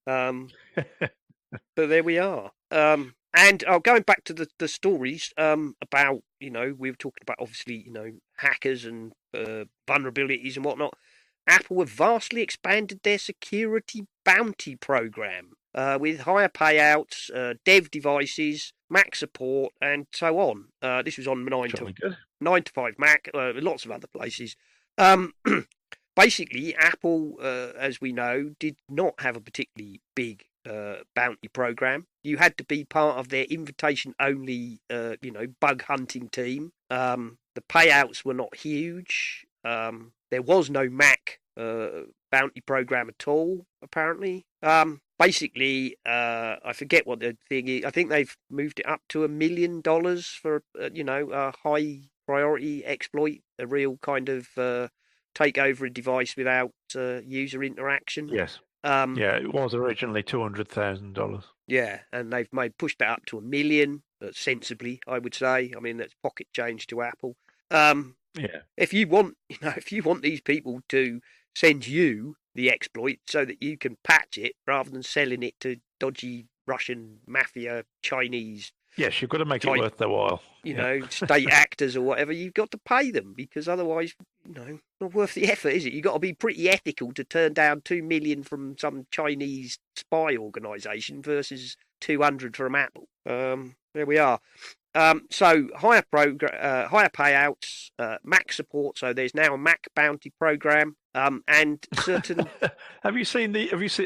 But there we are. And going back to the stories about, we were talking about, obviously, hackers and vulnerabilities and whatnot. Apple have vastly expanded their security bounty program with higher payouts, dev devices, Mac support, and so on. This was on 9 to 5 Mac, lots of other places. Basically, Apple, as we know, did not have a particularly big bounty program. You had to be part of their invitation-only, bug hunting team. The payouts were not huge. There was no Mac bounty program at all, apparently. Basically, I forget what the thing is. I think they've moved it up to $1 million for, a high priority exploit, a real kind of take over a device without user interaction. Yes. It was originally $200,000. Yeah, and they've pushed that up to $1 million, sensibly, I would say. I mean, that's pocket change to Apple. Yeah. If you want these people to send you the exploit so that you can patch it rather than selling it to dodgy Russian mafia, Chinese. Yes, you've got to make it worth their while. State actors or whatever, you've got to pay them because otherwise, not worth the effort, is it? You've got to be pretty ethical to turn down $2 million from some Chinese spy organisation versus 200 from Apple. There we are. So higher payouts, Mac support. So there's now a Mac bounty program, and certain. Have you seen?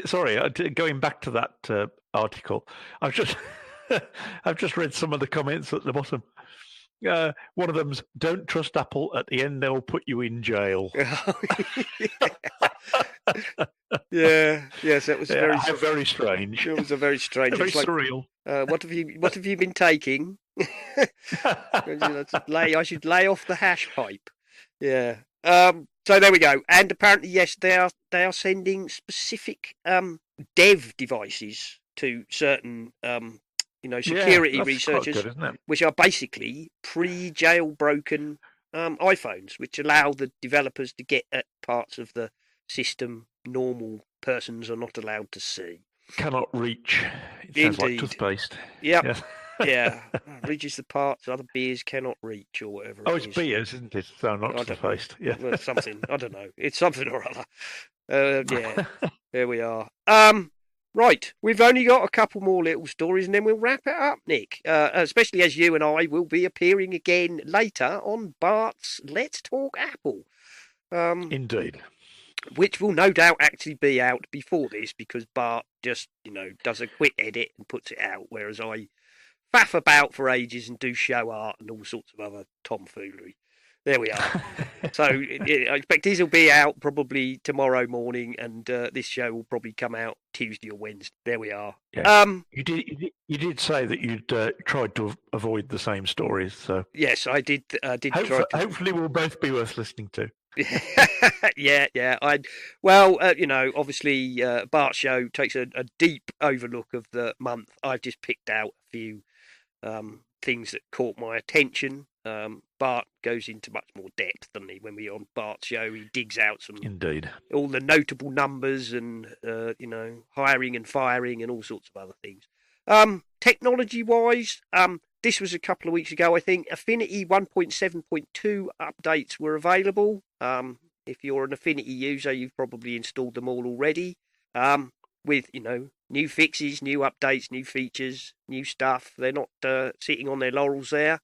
Sorry, going back to that article. I've just read some of the comments at the bottom. One of them's, "Don't trust Apple. At the end, they'll put you in jail." Yeah. Yes, that was very strange. It was a very strange. Very surreal. What have you been taking? I should lay off the hash pipe. Yeah. So there we go. And apparently, yes, they are sending specific dev devices to certain security researchers, quite good, isn't it? Which are basically pre-jailbroken iPhones, which allow the developers to get at parts of the system normal persons are not allowed to see. Cannot reach. It sounds like toothpaste. Yep. Yes. Yeah. Reaches the parts other beers cannot reach, or whatever. Oh, it's beers, isn't it? So not toothpaste. Yeah. Well, something. I don't know. It's something or other. Yeah. There we are. Right. We've only got a couple more little stories, and then we'll wrap it up, Nick. Especially as you and I will be appearing again later on Bart's Let's Talk Apple. Indeed. Which will no doubt actually be out before this, because Bart just, does a quick edit and puts it out, whereas I faff about for ages and do show art and all sorts of other tomfoolery. There we are. So I expect these will be out probably tomorrow morning, and this show will probably come out Tuesday or Wednesday. There we are. Yeah. You did say that you'd tried to avoid the same stories. So yes, I did. Hopefully, we'll both be worth listening to. Yeah. Obviously, Bart's show takes a deep overlook of the month. I've just picked out a few things that caught my attention. Bart goes into much more depth, doesn't he? When we're on Bart's show, he digs out all the notable numbers and hiring and firing and all sorts of other things. Technology-wise, this was a couple of weeks ago, I think. Affinity 1.7.2 updates were available. If you're an Affinity user, you've probably installed them all already. With new fixes, new updates, new features, new stuff. They're not sitting on their laurels there.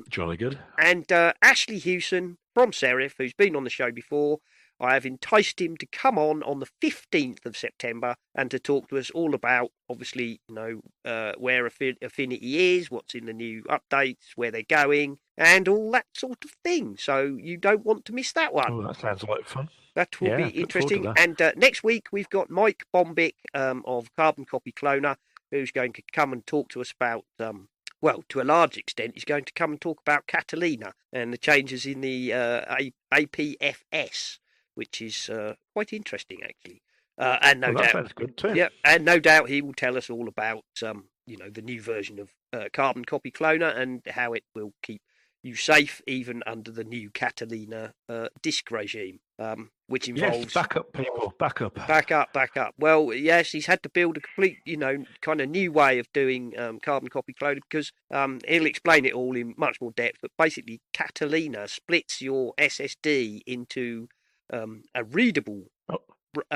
Jolly good. And Ashley Hewson from Serif, who's been on the show before. I have enticed him to come on the 15th of September and to talk to us all about, obviously, where Affinity is, what's in the new updates, where they're going, and all that sort of thing. So you don't want to miss that one. Oh, that sounds like fun. That will be look forward to interesting. that. And next week, we've got Mike Bombic of Carbon Copy Cloner, who's going to come and talk to us about, to a large extent, he's going to come and talk about Catalina and the changes in the APFS, which is quite interesting, actually. And no doubt, sounds good too. Yeah, and no doubt he will tell us all about, the new version of Carbon Copy Cloner and how it will keep you safe even under the new Catalina disk regime, which involves... Yes, back up, people, back up. Back up. Well, yes, he's had to build a complete, kind of new way of doing Carbon Copy Cloner because he'll explain it all in much more depth, but basically Catalina splits your SSD into a readable,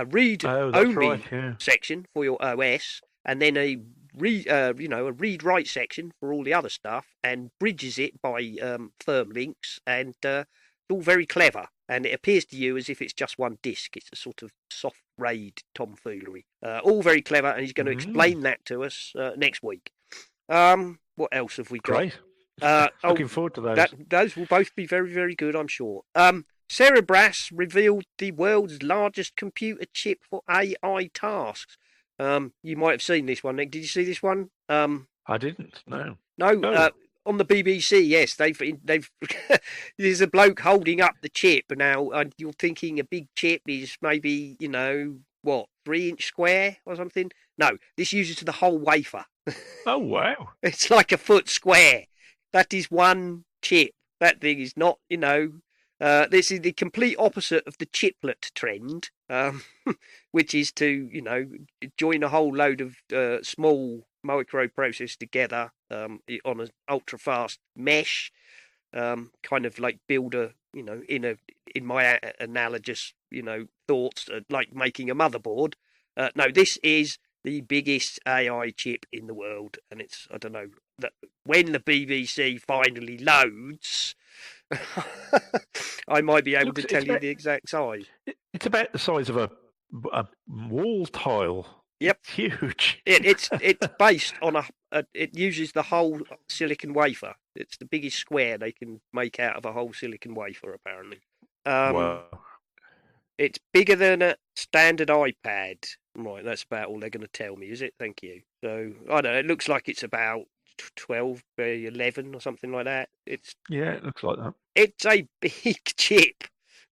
read-only section for your OS, and then a read-write section for all the other stuff, and bridges it by firm links, and it's all very clever. And it appears to you as if it's just one disk. It's a sort of soft RAID tomfoolery. All very clever, and he's going to explain that to us next week. What else have we got? Great. Looking forward to those. Those will both be very, very good, I'm sure. Cerebras revealed the world's largest computer chip for AI tasks. You might have seen this one, Nick. Did you see this one? I didn't. No. No. On the BBC, yes, they've there's a bloke holding up the chip now, and you're thinking a big chip is maybe 3-inch square or something. No, this uses the whole wafer. Oh wow! It's like a foot square. That is one chip. That thing is not, this is the complete opposite of the chiplet trend, which is to, join a whole load of small microprocessors together on an ultra-fast mesh, kind of like build a, in my analogous, thoughts, like making a motherboard. No, this is the biggest AI chip in the world, and it's, I don't know, that when the BBC finally loads, I might be able to tell you the exact size. It's about the size of a wall tile. Yep, it's huge. It's based on it uses the whole silicon wafer. It's the biggest square they can make out of a whole silicon wafer, apparently. Wow. It's bigger than a standard iPad. Right, that's about all they're going to tell me, is it? Thank you. So, I don't know, it looks like it's about 12 by 11 or something like that. Yeah, it looks like that. It's a big chip.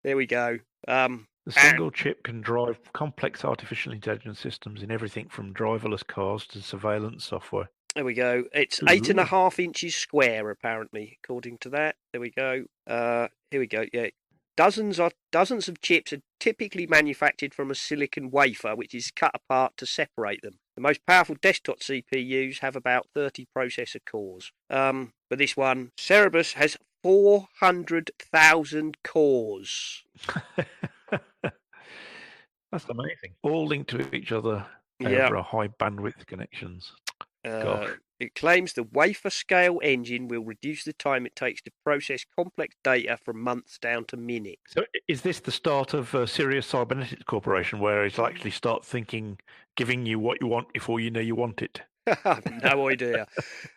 There we go. The single chip can drive complex artificial intelligence systems in everything from driverless cars to surveillance software. There we go. It's 8.5 inches square, apparently, according to that. There we go. Here we go. Yeah. Dozens of chips are typically manufactured from a silicon wafer, which is cut apart to separate them. The most powerful desktop CPUs have about 30 processor cores. But this one, Cerebras, has 400,000 cores. That's amazing. All linked to each other over a high bandwidth connections. It claims the wafer scale engine will reduce the time it takes to process complex data from months down to minutes. So is this the start of Sirius Cybernetics Corporation, where it'll actually start giving you what you want before you know you want it? I have no idea.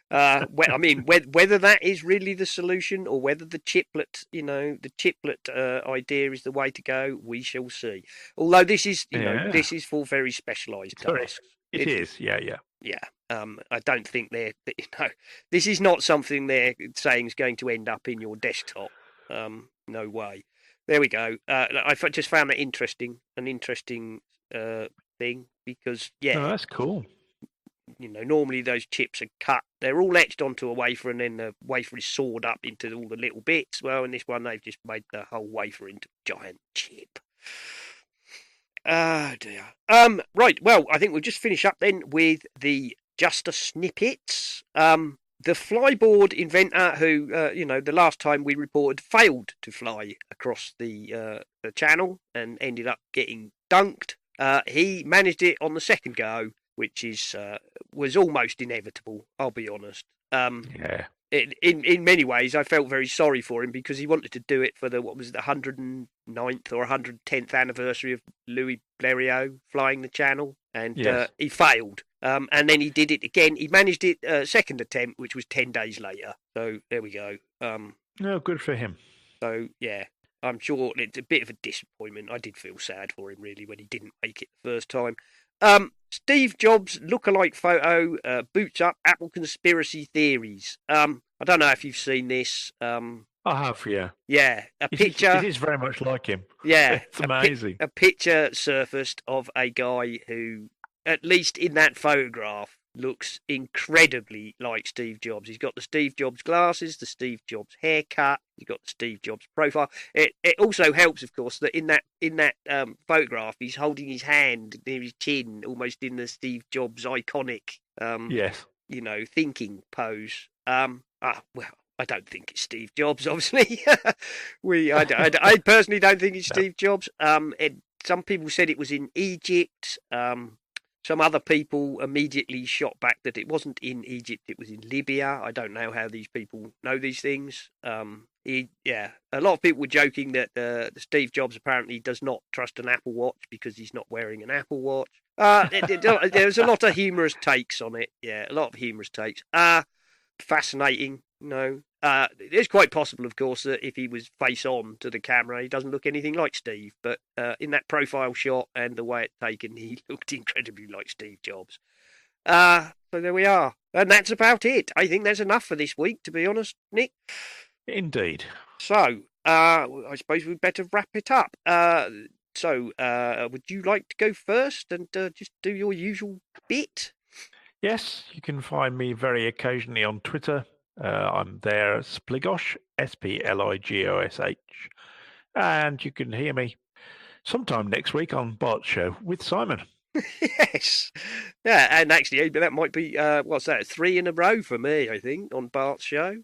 Whether that is really the solution or whether the chiplet, idea is the way to go, we shall see. Although this is, this is for very specialised tasks. It is, yeah. Yeah. I don't think this is not something they're saying is going to end up in your desktop. No way. There we go. I just found that an interesting thing because, that's cool. Normally those chips are cut. They're all etched onto a wafer, and then the wafer is sawed up into all the little bits. Well, in this one, they've just made the whole wafer into a giant chip. Oh, dear. Right, well, I think we'll just finish up then with the Just a Snippets. The flyboard inventor who, the last time we reported failed to fly across the channel and ended up getting dunked. He managed it on the second go, which was almost inevitable, I'll be honest. in many ways, I felt very sorry for him because he wanted to do it for the 109th or 110th anniversary of Louis Blériot flying the Channel, and Yes. he failed. And then he did it again. He managed it second attempt, which was 10 days later. So there we go. No, good for him. So yeah, I'm sure it's a bit of a disappointment. I did feel sad for him really when he didn't make it the first time. Steve Jobs lookalike photo boots up Apple conspiracy theories. I don't know if you've seen this. I have, yeah. Yeah, a picture. It is very much like him. Yeah, It's amazing. A picture surfaced of a guy who, at least in that photograph, looks incredibly like Steve Jobs. He's got the Steve Jobs glasses, the Steve Jobs haircut. He's got the Steve Jobs profile. It also helps, of course, that in that photograph, he's holding his hand near his chin, almost in the Steve Jobs iconic, Yes. thinking pose. Well, I don't think it's Steve Jobs, obviously. I personally don't think it's Steve Jobs. Some people said it was in Egypt. Some other people immediately shot back that it wasn't in Egypt, it was in Libya. I don't know how these people know these things. A lot of people were joking that Steve Jobs apparently does not trust an Apple Watch because he's not wearing an Apple Watch. There's a lot of humorous takes on it. Yeah, a lot of humorous takes. Fascinating. No. It's quite possible, of course, that if he was face on to the camera, he doesn't look anything like Steve. But in that profile shot and the way it's taken, he looked incredibly like Steve Jobs. So there we are. And that's about it. I think there's enough for this week, to be honest, Nick. Indeed. So I suppose we'd better wrap it up. So would you like to go first and just do your usual bit? Yes, you can find me very occasionally on Twitter. I'm there, Spligosh, Spligosh. And you can hear me sometime next week on Bart's show with Simon. Yes. Yeah, and actually, that might be, 3 in a row for me, I think, on Bart's show.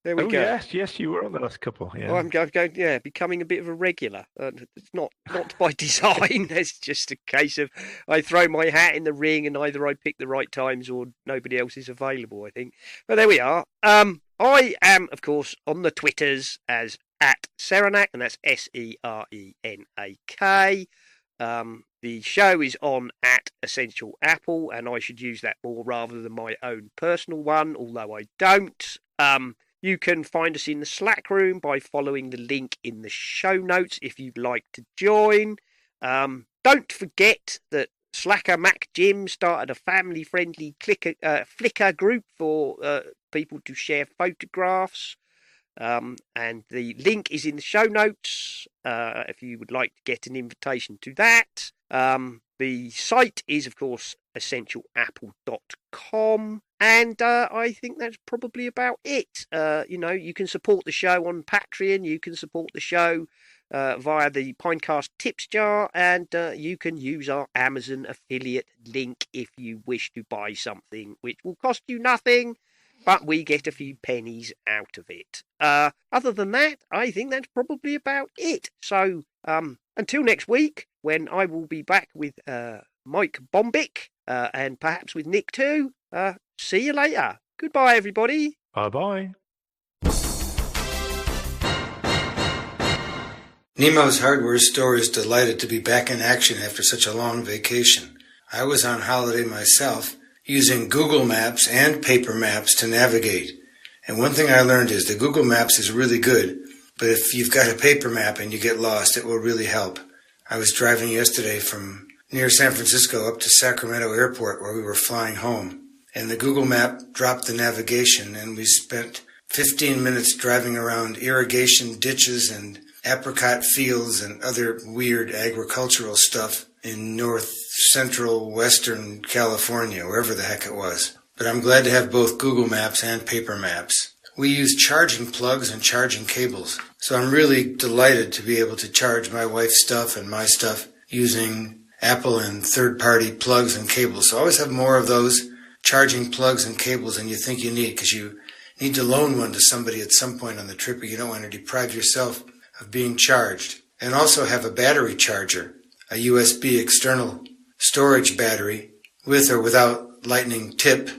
There we go. Yes, you were on the last couple. Yeah. Well, I'm going, becoming a bit of a regular. It's not by design. It's just a case of I throw my hat in the ring, and either I pick the right times or nobody else is available, I think. But there we are. I am, of course, on the Twitters as @Serenak, and that's SERENAK. The show is on @Essential Apple, and I should use that more rather than my own personal one, although I don't. You can find us in the Slack room by following the link in the show notes if you'd like to join. Don't forget that Slacker Mac Jim started a family-friendly Flickr group for people to share photographs. And the link is in the show notes if you would like to get an invitation to that. The site is, of course, essentialapple.com. And I think that's probably about it. You can support the show on Patreon. You can support the show via the Pinecast Tips jar. And you can use our Amazon affiliate link if you wish to buy something, which will cost you nothing, but we get a few pennies out of it. Other than that, I think that's probably about it. So until next week, when I will be back with Mike Bombic and perhaps with Nick too. See you later. Goodbye, everybody. Bye-bye. Nemo's hardware store is delighted to be back in action after such a long vacation. I was on holiday myself, using Google Maps and paper maps to navigate. And one thing I learned is that Google Maps is really good, but if you've got a paper map and you get lost, it will really help. I was driving yesterday from near San Francisco up to Sacramento Airport where we were flying home. And the Google map dropped the navigation, and we spent 15 minutes driving around irrigation ditches and apricot fields and other weird agricultural stuff in north central western California, wherever the heck it was. But I'm glad to have both Google Maps and paper maps. We use charging plugs and charging cables, so I'm really delighted to be able to charge my wife's stuff and my stuff using Apple and third-party plugs and cables. So I always have more of those charging plugs and cables than you think you need, because you need to loan one to somebody at some point on the trip, or you don't want to deprive yourself of being charged. And also have a battery charger, a USB external storage battery with or without lightning tip.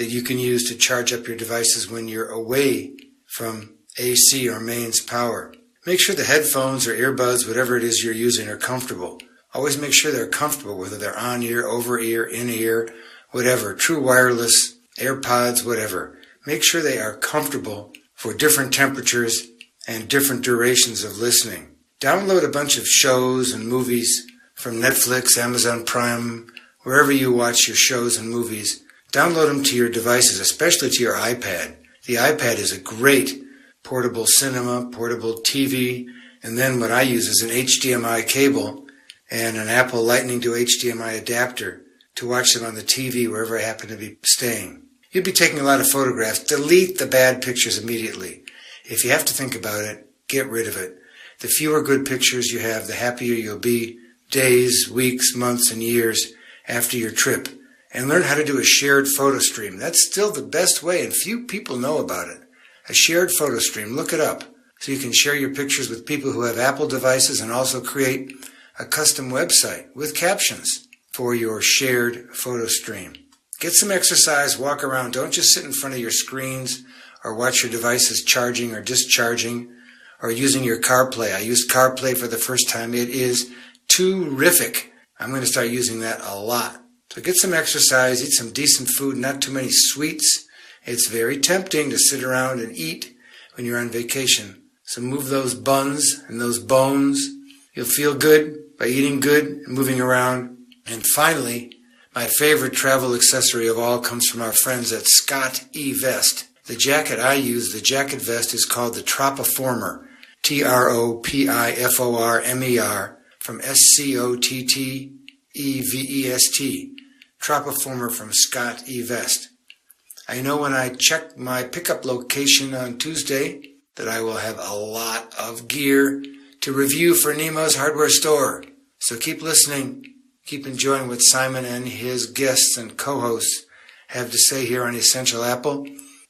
that you can use to charge up your devices when you're away from AC or mains power. Make sure the headphones or earbuds, whatever it is you're using, are comfortable. Always make sure they're comfortable, whether they're on-ear, over-ear, in-ear, whatever, true wireless, AirPods, whatever. Make sure they are comfortable for different temperatures and different durations of listening. Download a bunch of shows and movies from Netflix, Amazon Prime, wherever you watch your shows and movies. Download them to your devices, especially to your iPad. The iPad is a great portable cinema, portable TV, and then what I use is an HDMI cable and an Apple Lightning to HDMI adapter to watch them on the TV wherever I happen to be staying. You'll be taking a lot of photographs. Delete the bad pictures immediately. If you have to think about it, get rid of it. The fewer good pictures you have, the happier you'll be days, weeks, months, and years after your trip. And learn how to do a shared photo stream. That's still the best way, and few people know about it. A shared photo stream. Look it up so you can share your pictures with people who have Apple devices and also create a custom website with captions for your shared photo stream. Get some exercise, walk around. Don't just sit in front of your screens or watch your devices charging or discharging or using your CarPlay. I used CarPlay for the first time. It is terrific. I'm going to start using that a lot. So get some exercise, eat some decent food, not too many sweets. It's very tempting to sit around and eat when you're on vacation. So move those buns and those bones. You'll feel good by eating good and moving around. And finally, my favorite travel accessory of all comes from our friends at Scott E-Vest. The jacket I use, the jacket vest, is called the Tropiformer, Tropiformer, from SCOTTEVEST, Tropiformer from Scott E-Vest. I know when I check my pickup location on Tuesday that I will have a lot of gear to review for Nemo's Hardware Store. So keep listening, keep enjoying what Simon and his guests and co-hosts have to say here on Essential Apple,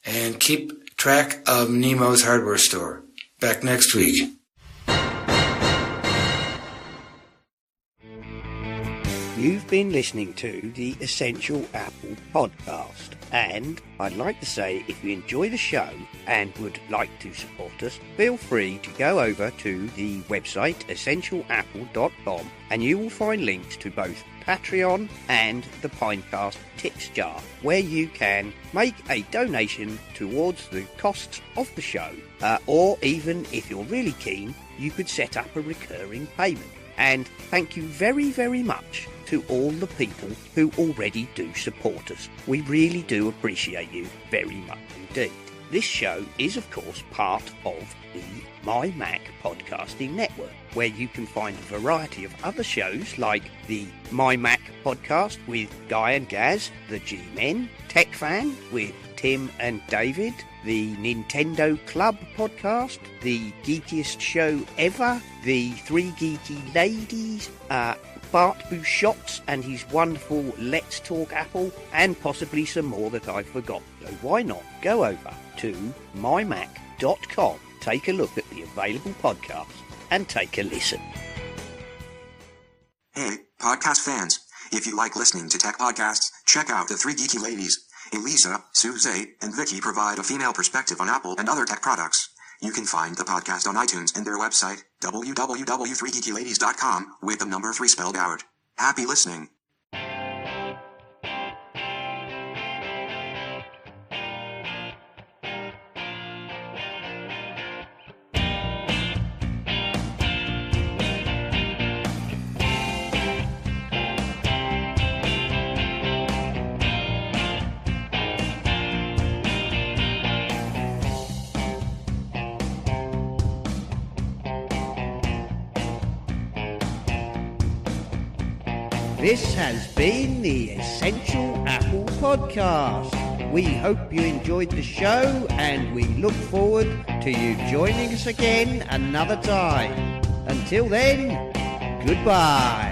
and keep track of Nemo's Hardware Store. Back next week. You've been listening to the Essential Apple podcast, and I'd like to say if you enjoy the show and would like to support us, feel free to go over to the website essentialapple.com and you will find links to both Patreon and the Pinecast Tips Jar, where you can make a donation towards the costs of the show, or even if you're really keen, you could set up a recurring payment. And thank you very, very much to all the people who already do support us. We really do appreciate you very much indeed. This show is, of course, part of the My Mac podcasting network, where you can find a variety of other shows like the My Mac podcast with Guy and Gaz, the G-Men, Tech Fan with Tim and David, the Nintendo Club podcast, the geekiest show ever, the Three Geeky Ladies, Bart Bouchotte and his wonderful Let's Talk Apple, and possibly some more that I've forgotten. So why not go over to mymac.com, take a look at the available podcasts, and take a listen. Hey, podcast fans. If you like listening to tech podcasts, check out the Three Geeky Ladies. Elisa, Suze, and Vicky provide a female perspective on Apple and other tech products. You can find the podcast on iTunes and their website, www.3geekyladies.com, with the number 3 spelled out. Happy listening. This has been the Essential Apple podcast. We hope you enjoyed the show, and we look forward to you joining us again another time. Until then, goodbye.